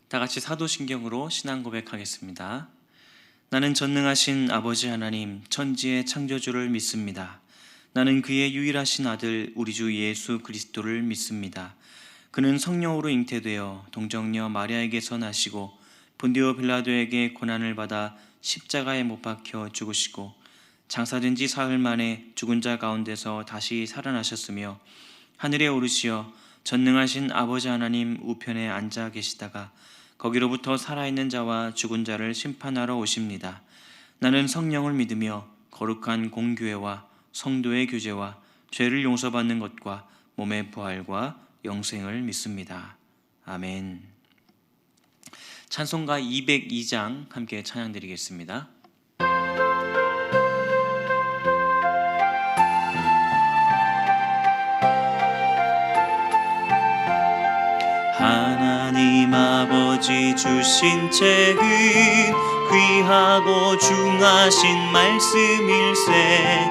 다 같이 사도신경으로 신앙 고백하겠습니다. 나는 전능하신 아버지 하나님, 천지의 창조주를 믿습니다. 나는 그의 유일하신 아들 우리 주 예수 그리스도를 믿습니다. 그는 성령으로 잉태되어 동정녀 마리아에게서 나시고 본디오 빌라도에게 고난을 받아 십자가에 못 박혀 죽으시고 장사된 지 사흘 만에 죽은 자 가운데서 다시 살아나셨으며 하늘에 오르시어 전능하신 아버지 하나님 우편에 앉아 계시다가 거기로부터 살아있는 자와 죽은 자를 심판하러 오십니다. 나는 성령을 믿으며 거룩한 공교회와 성도의 교제와 죄를 용서받는 것과 몸의 부활과 영생을 믿습니다. 아멘. 찬송가 202장 함께 찬양드리겠습니다. 하나님 아버지 주신 책은 귀하고 중하신 말씀일세.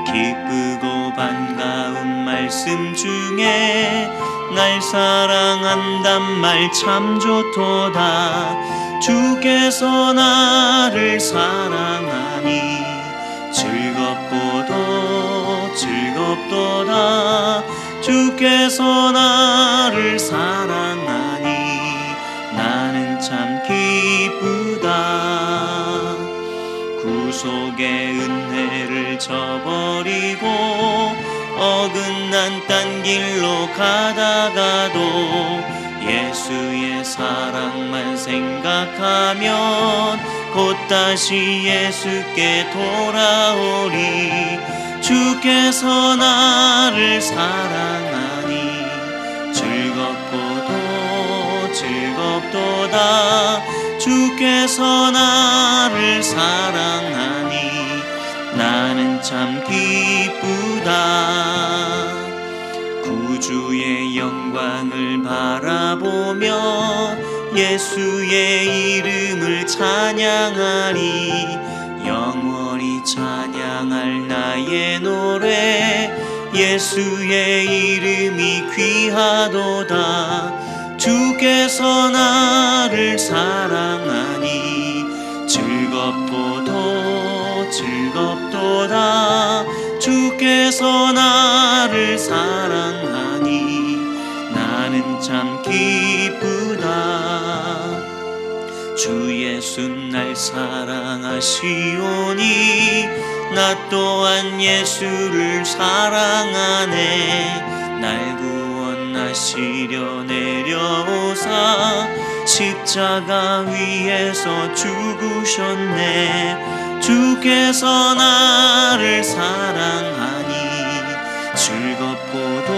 기쁘고 반가운 말씀 중에 날 사랑한단 말 참 좋도다. 주께서 나를 사랑하니 즐겁고도 즐겁도다. 주께서 나를 사랑하니 나는 참 기쁘다. 구속의 은혜를 저버리고 어긋난 딴 길로 가다가도 예수의 사랑만 생각하면 곧 다시 예수께 돌아오리. 주께서 나를 사랑하니 즐겁고도 즐겁도다. 주께서 나를 사랑하니 나는 참 기쁘다. 구주의 영광을 바라보며 예수의 이름을 찬양하리. 영원히 찬양할 나의 노래 예수의 이름이 귀하도다. 주께서 나를 사랑하니 즐겁고도 즐겁도다. 주께서 나를 사랑하니 나는 참 기쁘다. 주 예수 날 사랑하시오니 나 또한 예수를 사랑하네. 날 구원하시려 내려오사 십자가 위에서 죽으셨네. 주께서 나를 사랑하니 즐겁고도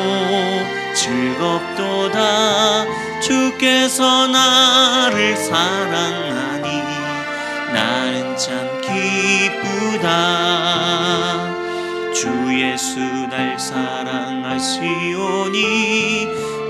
즐겁도다. 주께서 나를 사랑하니 나는 참 기쁘다. 주 예수 날 사랑하시오니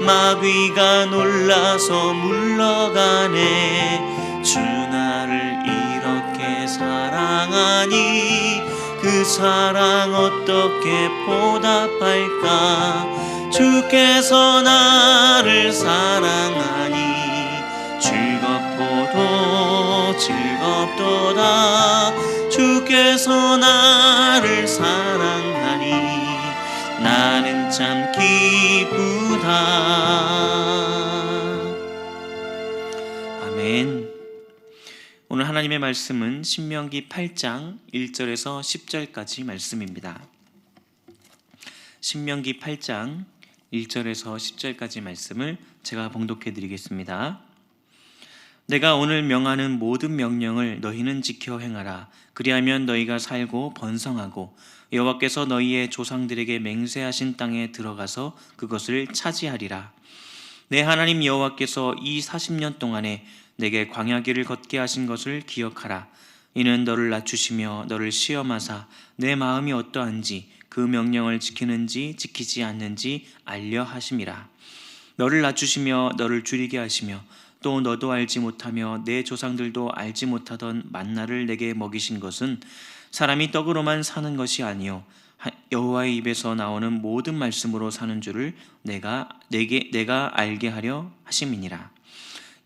마귀가 놀라서 물러가네. 주 나를 이렇게 사랑하니 그 사랑 어떻게 보답할까. 주께서 나를 사랑하니 즐겁고도 즐겁도다. 주께서 나를 사랑하니 나는 참 기쁘다. 아멘. 오늘 하나님의 말씀은 신명기 8장 1절에서 10절까지 말씀입니다. 신명기 8장 1절에서 10절까지 말씀을 제가 봉독해 드리겠습니다. 내가 오늘 명하는 모든 명령을 너희는 지켜 행하라. 그리하면 너희가 살고 번성하고 여호와께서 너희의 조상들에게 맹세하신 땅에 들어가서 그것을 차지하리라. 내 하나님 여호와께서 이 40년 동안에 내게 광야길을 걷게 하신 것을 기억하라. 이는 너를 낮추시며 너를 시험하사 내 마음이 어떠한지 그 명령을 지키는지 지키지 않는지 알려 하심이라. 너를 낮추시며 너를 줄이게 하시며 또 너도 알지 못하며 내 조상들도 알지 못하던 만나를 내게 먹이신 것은 사람이 떡으로만 사는 것이 아니요 여호와의 입에서 나오는 모든 말씀으로 사는 줄을 내가 알게 하려 하심이니라.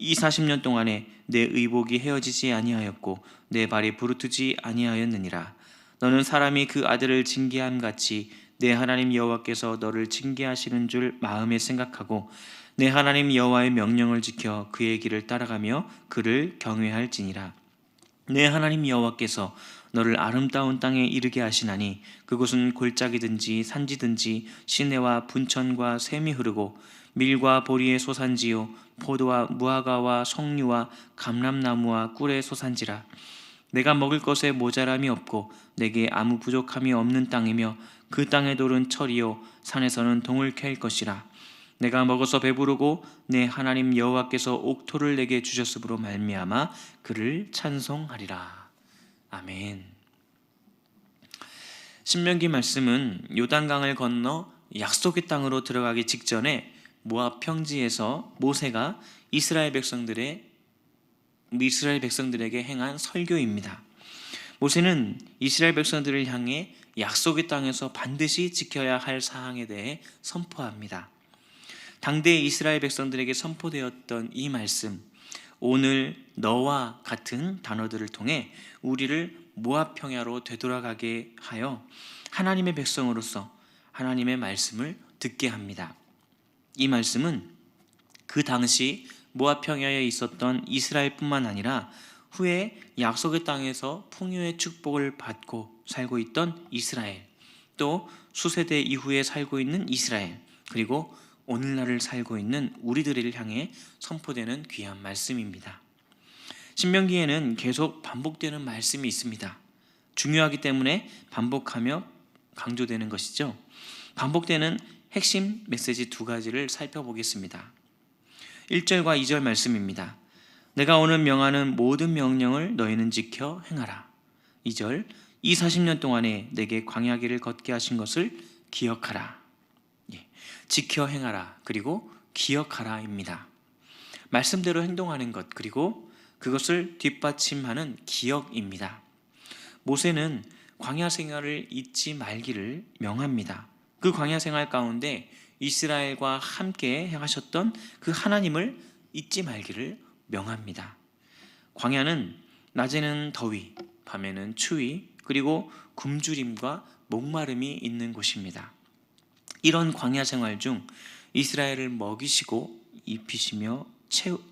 이 40년 동안에 내 의복이 헤어지지 아니하였고 내 발이 부르트지 아니하였느니라. 너는 사람이 그 아들을 징계함 같이 내 하나님 여호와께서 너를 징계하시는 줄 마음에 생각하고 내 하나님 여호와의 명령을 지켜 그의 길을 따라가며 그를 경외할지니라. 내 하나님 여호와께서 너를 아름다운 땅에 이르게 하시나니 그곳은 골짜기든지 산지든지 시내와 분천과 샘이 흐르고 밀과 보리의 소산지요 포도와 무화과와 석류와 감람나무와 꿀의 소산지라. 내가 먹을 것에 모자람이 없고 내게 아무 부족함이 없는 땅이며 그 땅의 돌은 철이요 산에서는 동을 캘 것이라. 내가 먹어서 배부르고 내 하나님 여호와께서 옥토를 내게 주셨으므로 말미암아 그를 찬송하리라. 아멘. 신명기 말씀은 요단강을 건너 약속의 땅으로 들어가기 직전에 모압 평지에서 모세가 이스라엘 백성들에게 행한 설교입니다. 모세는 이스라엘 백성들을 향해 약속의 땅에서 반드시 지켜야 할 사항에 대해 선포합니다. 당대 이스라엘 백성들에게 선포되었던 이 말씀, 오늘 너와 같은 단어들을 통해 우리를 모압 평야로 되돌아가게 하여 하나님의 백성으로서 하나님의 말씀을 듣게 합니다. 이 말씀은 그 당시 모압 평야에 있었던 이스라엘뿐만 아니라 후에 약속의 땅에서 풍요의 축복을 받고 살고 있던 이스라엘, 또 수세대 이후에 살고 있는 이스라엘, 그리고 오늘날을 살고 있는 우리들을 향해 선포되는 귀한 말씀입니다. 신명기에는 계속 반복되는 말씀이 있습니다. 중요하기 때문에 반복하며 강조되는 것이죠. 반복되는 핵심 메시지 두 가지를 살펴보겠습니다. 1절과 2절 말씀입니다. 내가 오늘 명하는 모든 명령을 너희는 지켜 행하라. 2절, 이 40년 동안에 내게 광야길을 걷게 하신 것을 기억하라. 지켜 행하라, 그리고 기억하라입니다. 말씀대로 행동하는 것, 그리고 그것을 뒷받침하는 기억입니다. 모세는 광야 생활을 잊지 말기를 명합니다. 그 광야 생활 가운데 이스라엘과 함께 행하셨던 그 하나님을 잊지 말기를 명합니다. 광야는 낮에는 더위, 밤에는 추위, 그리고 굶주림과 목마름이 있는 곳입니다. 이런 광야 생활 중 이스라엘을 먹이시고 입히시며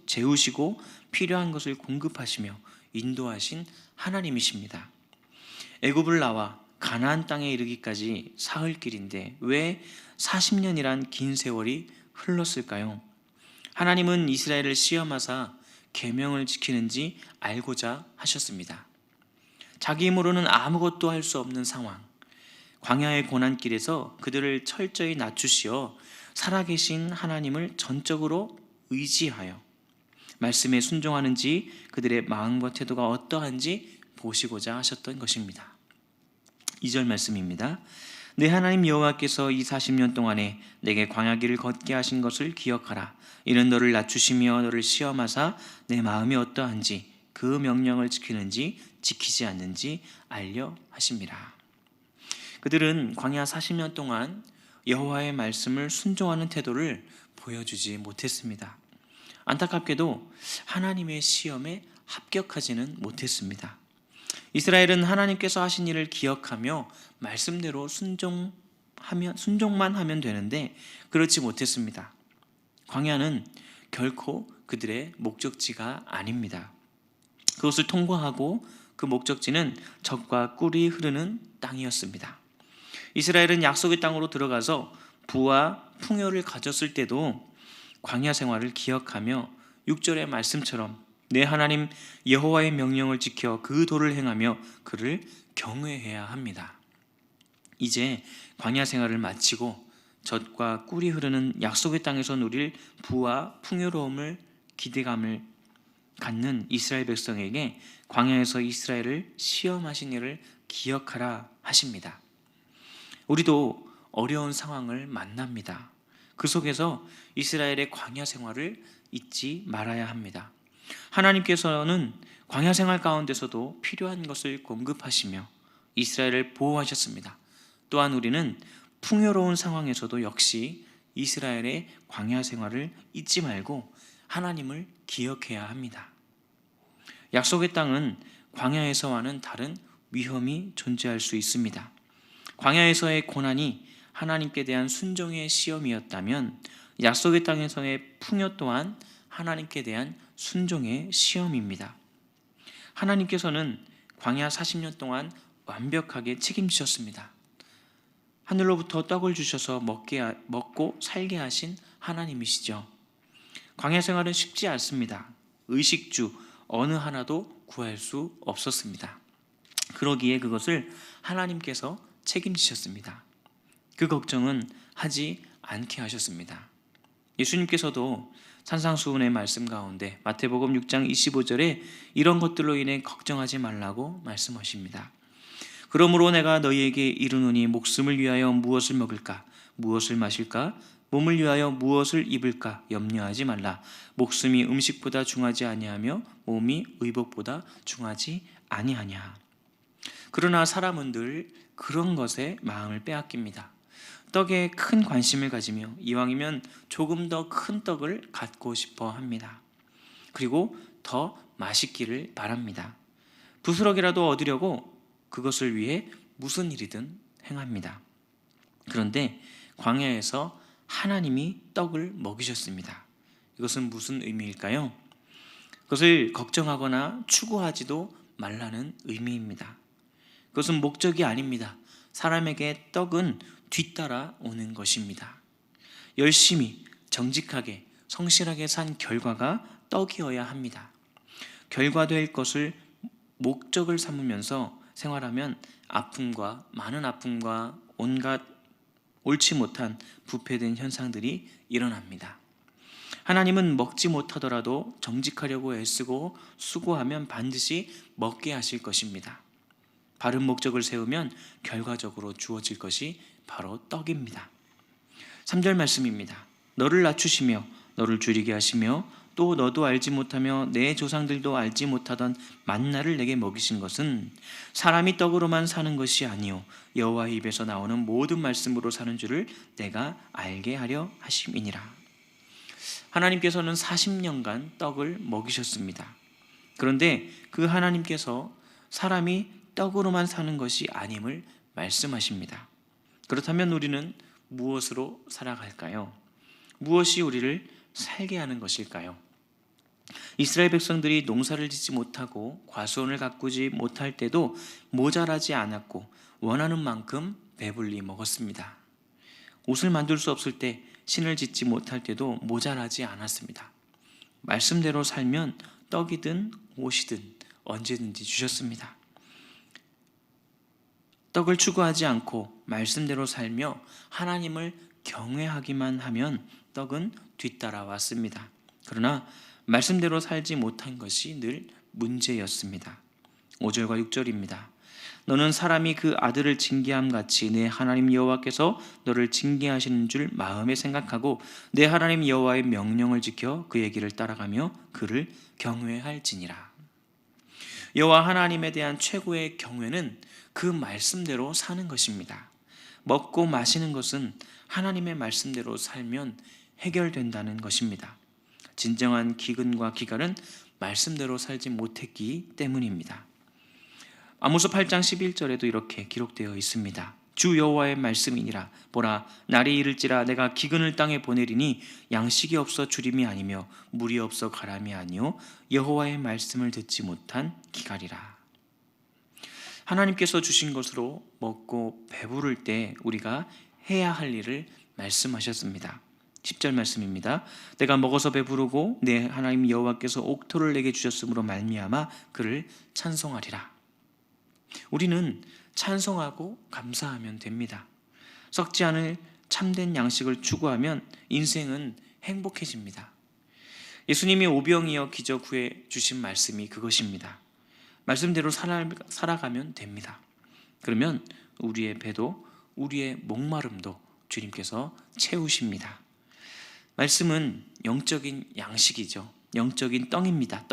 재우시고 필요한 것을 공급하시며 인도하신 하나님이십니다. 애굽을 나와 가나안 땅에 이르기까지 사흘길인데 왜 40년이란 긴 세월이 흘렀을까요? 하나님은 이스라엘을 시험하사 계명을 지키는지 알고자 하셨습니다. 자기 힘으로는 아무것도 할 수 없는 상황, 광야의 고난길에서 그들을 철저히 낮추시어 살아계신 하나님을 전적으로 의지하여 말씀에 순종하는지 그들의 마음과 태도가 어떠한지 보시고자 하셨던 것입니다. 2절 말씀입니다. 내 하나님 여호와께서 이 40년 동안에 내게 광야길을 걷게 하신 것을 기억하라. 이는 너를 낮추시며 너를 시험하사 내 마음이 어떠한지 그 명령을 지키는지 지키지 않는지 알려 하심이라. 그들은 광야 40년 동안 여호와의 말씀을 순종하는 태도를 보여주지 못했습니다. 안타깝게도 하나님의 시험에 합격하지는 못했습니다. 이스라엘은 하나님께서 하신 일을 기억하며 말씀대로 순종만 하면 되는데 그렇지 못했습니다. 광야는 결코 그들의 목적지가 아닙니다. 그것을 통과하고 그 목적지는 젖과 꿀이 흐르는 땅이었습니다. 이스라엘은 약속의 땅으로 들어가서 부와 풍요를 가졌을 때도 광야 생활을 기억하며 6절의 말씀처럼 내 하나님 여호와의 명령을 지켜 그 도를 행하며 그를 경외해야 합니다. 이제 광야 생활을 마치고 젖과 꿀이 흐르는 약속의 땅에서 누릴 부와 풍요로움을 기대감을 갖는 이스라엘 백성에게 광야에서 이스라엘을 시험하신 일을 기억하라 하십니다. 우리도 어려운 상황을 만납니다. 그 속에서 이스라엘의 광야 생활을 잊지 말아야 합니다. 하나님께서는 광야 생활 가운데서도 필요한 것을 공급하시며 이스라엘을 보호하셨습니다. 또한 우리는 풍요로운 상황에서도 역시 이스라엘의 광야 생활을 잊지 말고 하나님을 기억해야 합니다. 약속의 땅은 광야에서와는 다른 위험이 존재할 수 있습니다. 광야에서의 고난이 하나님께 대한 순종의 시험이었다면 약속의 땅에서의 풍요 또한 하나님께 대한 순종의 시험입니다. 하나님께서는 광야 40년 동안 완벽하게 책임지셨습니다. 하늘로부터 떡을 주셔서 먹고 살게 하신 하나님이시죠. 광야 생활은 쉽지 않습니다. 의식주 어느 하나도 구할 수 없었습니다. 그러기에 그것을 하나님께서 책임지셨습니다. 그 걱정은 하지 않게 하셨습니다. 예수님께서도 산상수훈의 말씀 가운데 마태복음 6장 25절에 이런 것들로 인해 걱정하지 말라고 말씀하십니다. 그러므로 내가 너희에게 이르노니 목숨을 위하여 무엇을 먹을까? 무엇을 마실까? 몸을 위하여 무엇을 입을까? 염려하지 말라. 목숨이 음식보다 중하지 아니하며 몸이 의복보다 중하지 아니하냐. 그러나 사람은 늘 그런 것에 마음을 빼앗깁니다. 떡에 큰 관심을 가지며 이왕이면 조금 더 큰 떡을 갖고 싶어 합니다. 그리고 더 맛있기를 바랍니다. 부스럭이라도 얻으려고 그것을 위해 무슨 일이든 행합니다. 그런데 광야에서 하나님이 떡을 먹이셨습니다. 이것은 무슨 의미일까요? 그것을 걱정하거나 추구하지도 말라는 의미입니다. 그것은 목적이 아닙니다. 사람에게 떡은 뒤따라 오는 것입니다. 열심히, 정직하게, 성실하게 산 결과가 떡이어야 합니다. 결과될 것을 목적을 삼으면서 생활하면 많은 아픔과 온갖 옳지 못한 부패된 현상들이 일어납니다. 하나님은 먹지 못하더라도 정직하려고 애쓰고 수고하면 반드시 먹게 하실 것입니다. 바른 목적을 세우면 결과적으로 주어질 것이 바로 떡입니다. 3절 말씀입니다. 너를 낮추시며 너를 줄이게 하시며 또 너도 알지 못하며 내 조상들도 알지 못하던 만나를 내게 먹이신 것은 사람이 떡으로만 사는 것이 아니요 여호와의 입에서 나오는 모든 말씀으로 사는 줄을 내가 알게 하려 하심이니라. 하나님께서는 40년간 떡을 먹이셨습니다. 그런데 그 하나님께서 사람이 떡으로만 사는 것이 아님을 말씀하십니다. 그렇다면 우리는 무엇으로 살아갈까요? 무엇이 우리를 살게 하는 것일까요? 이스라엘 백성들이 농사를 짓지 못하고 과수원을 가꾸지 못할 때도 모자라지 않았고 원하는 만큼 배불리 먹었습니다. 옷을 만들 수 없을 때 신을 짓지 못할 때도 모자라지 않았습니다. 말씀대로 살면 떡이든 옷이든 언제든지 주셨습니다. 떡을 추구하지 않고 말씀대로 살며 하나님을 경외하기만 하면 떡은 뒤따라왔습니다. 그러나 말씀대로 살지 못한 것이 늘 문제였습니다. 5절과 6절입니다. 너는 사람이 그 아들을 징계함 같이 내 하나님 여호와께서 너를 징계하시는 줄 마음에 생각하고 내 하나님 여호와의 명령을 지켜 그의 길을 따라가며 그를 경외할지니라. 여호와 하나님에 대한 최고의 경외는 그 말씀대로 사는 것입니다. 먹고 마시는 것은 하나님의 말씀대로 살면 해결된다는 것입니다. 진정한 기근과 기갈은 말씀대로 살지 못했기 때문입니다. 아모스 8장 11절에도 이렇게 기록되어 있습니다. 주 여호와의 말씀이니라. 보라, 날이 이를지라 내가 기근을 땅에 보내리니 양식이 없어 주림이 아니며 물이 없어 가람이 아니요 여호와의 말씀을 듣지 못한 기갈이라. 하나님께서 주신 것으로 먹고 배부를 때 우리가 해야 할 일을 말씀하셨습니다. 10절 말씀입니다. 내가 먹어서 배부르고 내 하나님 여호와께서 옥토를 내게 주셨으므로 말미암아 그를 찬송하리라. 우리는 찬송하고 감사하면 됩니다. 썩지 않을 참된 양식을 추구하면 인생은 행복해집니다. 예수님이 오병이어 기적 후에 주신 말씀이 그것입니다. 말씀대로 살아가면 됩니다. 그러면 우리의 배도 우리의 목마름도 주님께서 채우십니다. 말씀은 영적인 양식이죠. 영적인 떡입니다.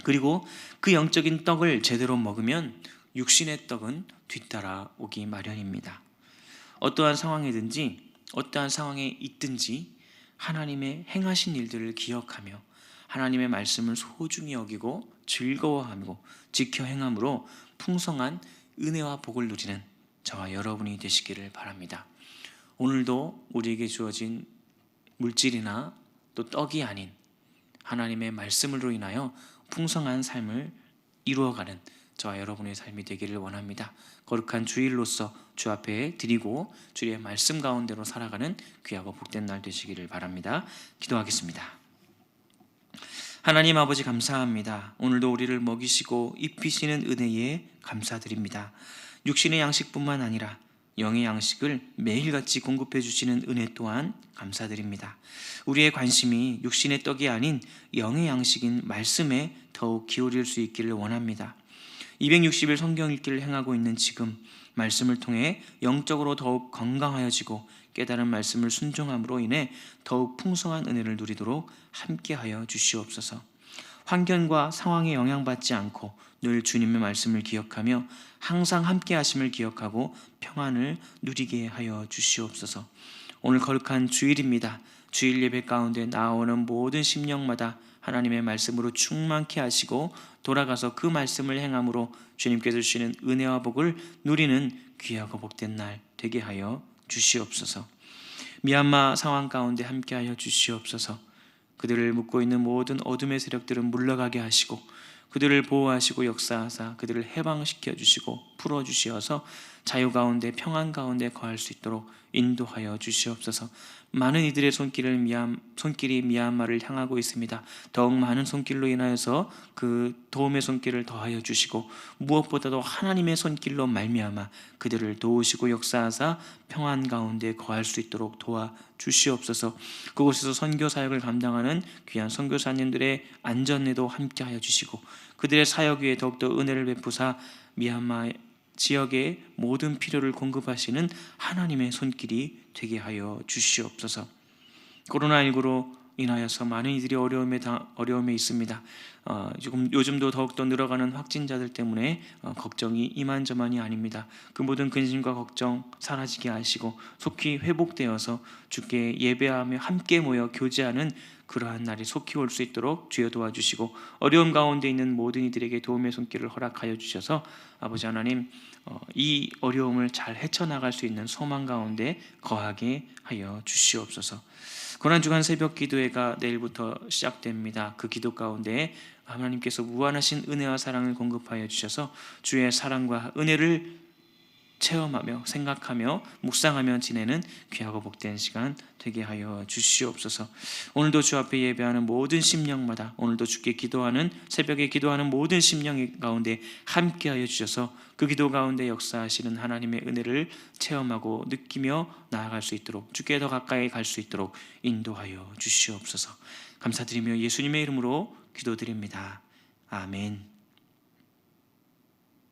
그리고 그 영적인 떡을 제대로 먹으면 육신의 떡은 뒤따라 오기 마련입니다. 어떠한 상황이든지 어떠한 상황에 있든지 하나님의 행하신 일들을 기억하며 하나님의 말씀을 소중히 여기고 즐거워하고 지켜 행함으로 풍성한 은혜와 복을 누리는 저와 여러분이 되시기를 바랍니다. 오늘도 우리에게 주어진 물질이나 또 떡이 아닌 하나님의 말씀으로 인하여 풍성한 삶을 이루어가는 저와 여러분의 삶이 되기를 원합니다. 거룩한 주일로서 주 앞에 드리고 주의 말씀 가운데로 살아가는 귀하고 복된 날 되시기를 바랍니다. 기도하겠습니다. 하나님 아버지 감사합니다. 오늘도 우리를 먹이시고 입히시는 은혜에 감사드립니다. 육신의 양식뿐만 아니라 영의 양식을 매일같이 공급해 주시는 은혜 또한 감사드립니다. 우리의 관심이 육신의 떡이 아닌 영의 양식인 말씀에 더욱 기울일 수 있기를 원합니다. 260일 성경 읽기를 행하고 있는 지금 말씀을 통해 영적으로 더욱 건강하여지고 깨달은 말씀을 순종함으로 인해 더욱 풍성한 은혜를 누리도록 함께하여 주시옵소서. 환경과 상황에 영향받지 않고 늘 주님의 말씀을 기억하며 항상 함께 하심을 기억하고 평안을 누리게 하여 주시옵소서. 오늘 거룩한 주일입니다. 주일 예배 가운데 나오는 모든 심령마다 하나님의 말씀으로 충만케 하시고 돌아가서 그 말씀을 행함으로 주님께서 주시는 은혜와 복을 누리는 귀하고 복된 날 되게 하여 주시옵소서. 미얀마 상황 가운데 함께하여 주시옵소서. 그들을 묶고 있는 모든 어둠의 세력들은 물러가게 하시고 그들을 보호하시고 역사하사 그들을 해방시켜 주시고 풀어주시어서 자유 가운데 평안 가운데 거할 수 있도록 인도하여 주시옵소서. 많은 이들의 손길이 미얀마를 향하고 있습니다. 더욱 많은 손길로 인하여서 그 도움의 손길을 더하여 주시고 무엇보다도 하나님의 손길로 말미암아 그들을 도우시고 역사하사 평안 가운데 거할 수 있도록 도와 주시옵소서. 그곳에서 선교 사역을 감당하는 귀한 선교사님들의 안전에도 함께하여 주시고 그들의 사역 위에 더욱더 은혜를 베푸사 미얀마 지역의 모든 필요를 공급하시는 하나님의 손길이 되게 하여 주시옵소서. 코로나19로 인하여서 많은 이들이 어려움에 있습니다. 요즘도 더욱더 늘어가는 확진자들 때문에 걱정이 이만저만이 아닙니다. 그 모든 근심과 걱정 사라지게 하시고 속히 회복되어서 주께 예배하며 함께 모여 교제하는 그러한 날이 속히 올 수 있도록 주여 도와주시고 어려움 가운데 있는 모든 이들에게 도움의 손길을 허락하여 주셔서 아버지 하나님 이 어려움을 잘 헤쳐나갈 수 있는 소망 가운데 거하게 하여 주시옵소서. 고난주간 새벽 기도회가 내일부터 시작됩니다. 그 기도 가운데 하나님께서 무한하신 은혜와 사랑을 공급하여 주셔서 주의 사랑과 은혜를 체험하며 생각하며 묵상하며 지내는 귀하고 복된 시간 되게 하여 주시옵소서. 오늘도 주 앞에 예배하는 모든 심령마다 오늘도 주께 기도하는 새벽에 기도하는 모든 심령 가운데 함께하여 주셔서 그 기도 가운데 역사하시는 하나님의 은혜를 체험하고 느끼며 나아갈 수 있도록 주께 더 가까이 갈 수 있도록 인도하여 주시옵소서. 감사드리며 예수님의 이름으로 기도드립니다. 아멘.